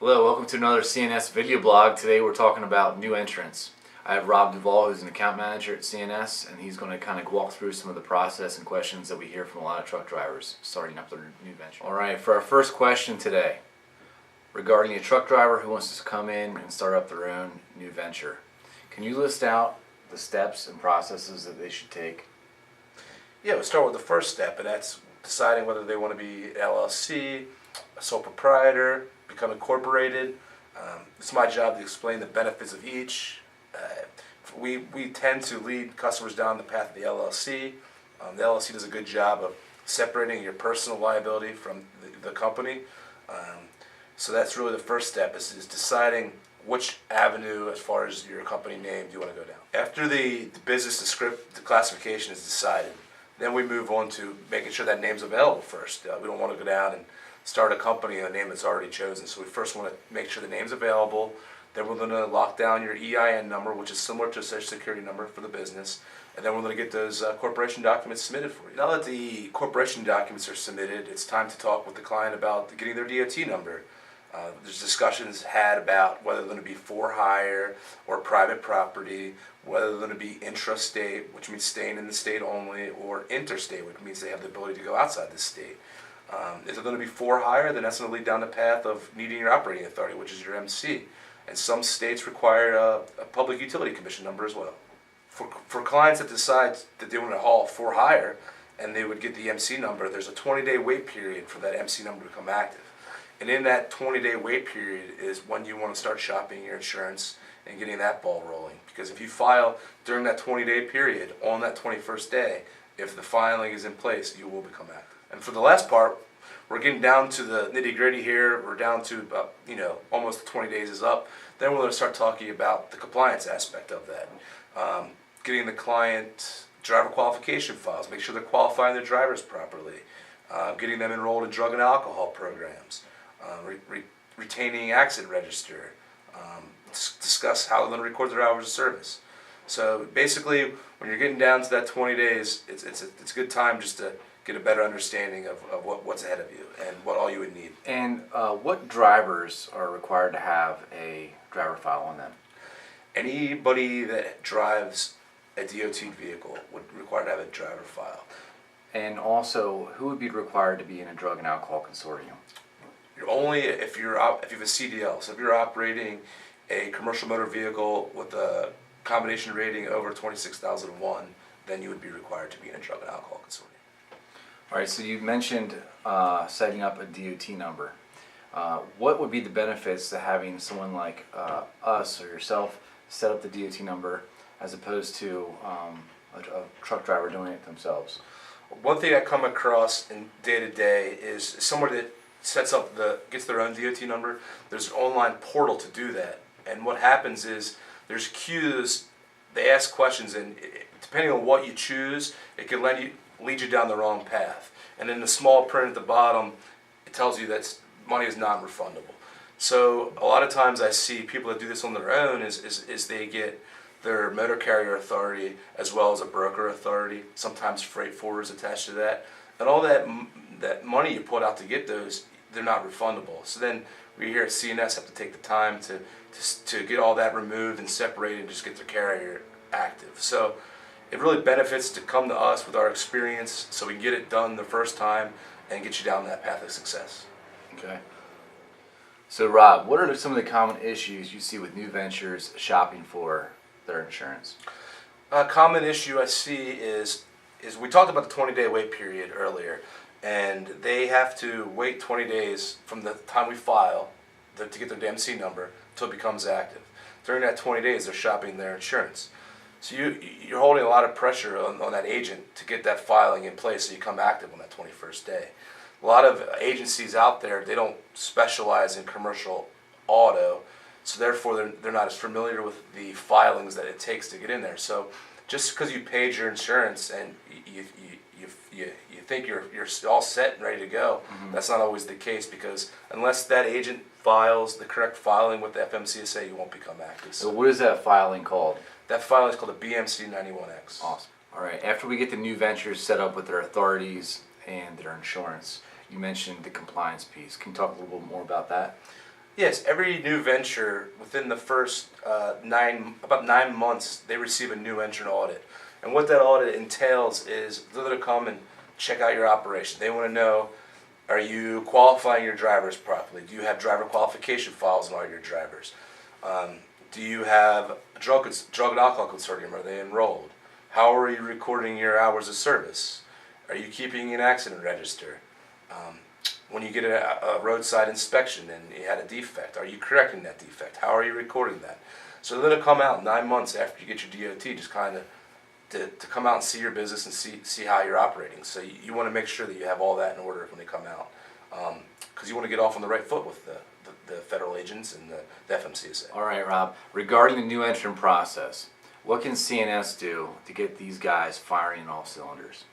Hello, welcome to another CNS video blog. Today we're talking about new entrants. I have Rob Duvall, who's an account manager at CNS, and he's going to kind of walk through some of the process and questions that we hear from a lot of truck drivers starting up their new venture. Alright, for our first question today, regarding a truck driver who wants to come in and start up their own new venture, can you list out the steps and processes that they should take? Yeah, we'll start with the first step, and that's deciding whether they want to be LLC, a sole proprietor, become incorporated. It's my job to explain the benefits of each. We tend to lead customers down the path of the LLC. The LLC does a good job of separating your personal liability from the company. So that's really the first step, is deciding which avenue as far as your company name do you want to go down. After the business the classification is decided, then we move on to making sure that name's available first. We don't want to go down and start a company in a name that's already chosen. So we first want to make sure the name's available. Then we're going to lock down your EIN number, which is similar to a social security number for the business. And then we're going to get those corporation documents submitted for you. Now that the corporation documents are submitted, it's time to talk with the client about getting their DOT number. There's discussions had about whether they're going to be for hire or private property, whether they're going to be intrastate, which means staying in the state only, or interstate, which means they have the ability to go outside the state. If they're going to be for hire, then that's going to lead down the path of needing your operating authority, which is your MC. And some states require a public utility commission number as well. For clients that decide that they want to haul for hire and they would get the MC number, there's a 20-day wait period for that MC number to become active. And in that 20-day wait period is when you want to start shopping your insurance and getting that ball rolling. Because if you file during that 20-day period, on that 21st day, if the filing is in place, you will become active. And for the last part, we're getting down to the nitty-gritty here. We're down to about, almost 20 days is up. Then we're going to start talking about the compliance aspect of that. Getting the client driver qualification files, make sure they're qualifying their drivers properly. Getting them enrolled in drug and alcohol programs. Retaining accident register. Discuss how they're going to record their hours of service. So basically, when you're getting down to that 20 days, it's a good time just to get a better understanding of what's ahead of you and what all you would need. And what drivers are required to have a driver file on them? Anybody that drives a DOT vehicle would require to have a driver file. And also, who would be required to be in a drug and alcohol consortium? You're only if you have a CDL. So if you're operating a commercial motor vehicle with a combination rating over 26,001, then you would be required to be in a drug and alcohol consortium. All right, so you mentioned setting up a DOT number. What would be the benefits to having someone like us or yourself set up the DOT number as opposed to a truck driver doing it themselves? One thing I come across in day-to-day is somebody that gets their own DOT number. There's an online portal to do that. And what happens is there's queues, they ask questions, and depending on what you choose, it can lead you down the wrong path. And in the small print at the bottom, it tells you that money is non-refundable. So a lot of times I see people that do this on their own is they get their motor carrier authority as well as a broker authority. Sometimes freight forwarders attached to that. And all that money you put out to get those, they're not refundable. So then we here at CNS have to take the time to get all that removed and separated and just get their carrier active. So it really benefits to come to us with our experience so we can get it done the first time and get you down that path of success. Okay. So Rob, what are some of the common issues you see with new ventures shopping for their insurance? A common issue I see is we talked about the 20-day wait period earlier, and they have to wait 20 days from the time we file to get their MC number until it becomes active. During that 20 days, they're shopping their insurance. So you're holding a lot of pressure on that agent to get that filing in place so you come active on that 21st day. A lot of agencies out there, they don't specialize in commercial auto, so therefore they're not as familiar with the filings that it takes to get in there. So just because you paid your insurance and you think you're all set and ready to go, that's not always the case, because unless that agent files the correct filing with the FMCSA, you won't become active. So what is that filing called? That filing is called a BMC 91X. Awesome. All right, after we get the new ventures set up with their authorities and their insurance, you mentioned the compliance piece. Can you talk a little bit more about that? Yes, every new venture within the first about 9 months, they receive a new entrant audit. And what that audit entails is they're going to come and check out your operation. They want to know, are you qualifying your drivers properly? Do you have driver qualification files on all your drivers? Do you have a drug and alcohol consortium? Are they enrolled? How are you recording your hours of service? Are you keeping an accident register? When you get a roadside inspection and you had a defect, are you correcting that defect? How are you recording that? So they're going to come out 9 months after you get your DOT, just kind of to come out and see your business and see how you're operating. So you want to make sure that you have all that in order when they come out, because you want to get off on the right foot with the federal agents and the FMCSA. All right, Rob. Regarding the new entrant process, what can CNS do to get these guys firing in all cylinders?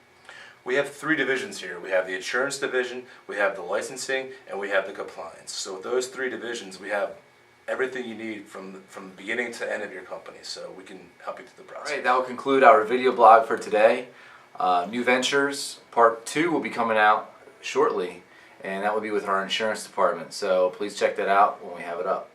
We have 3 divisions here. We have the insurance division, we have the licensing, and we have the compliance. So with those 3 divisions, we have everything you need from the beginning to end of your company. So we can help you through the process. All right, that will conclude our video blog for today. New Ventures Part 2 will be coming out shortly, and that will be with our insurance department. So please check that out when we have it up.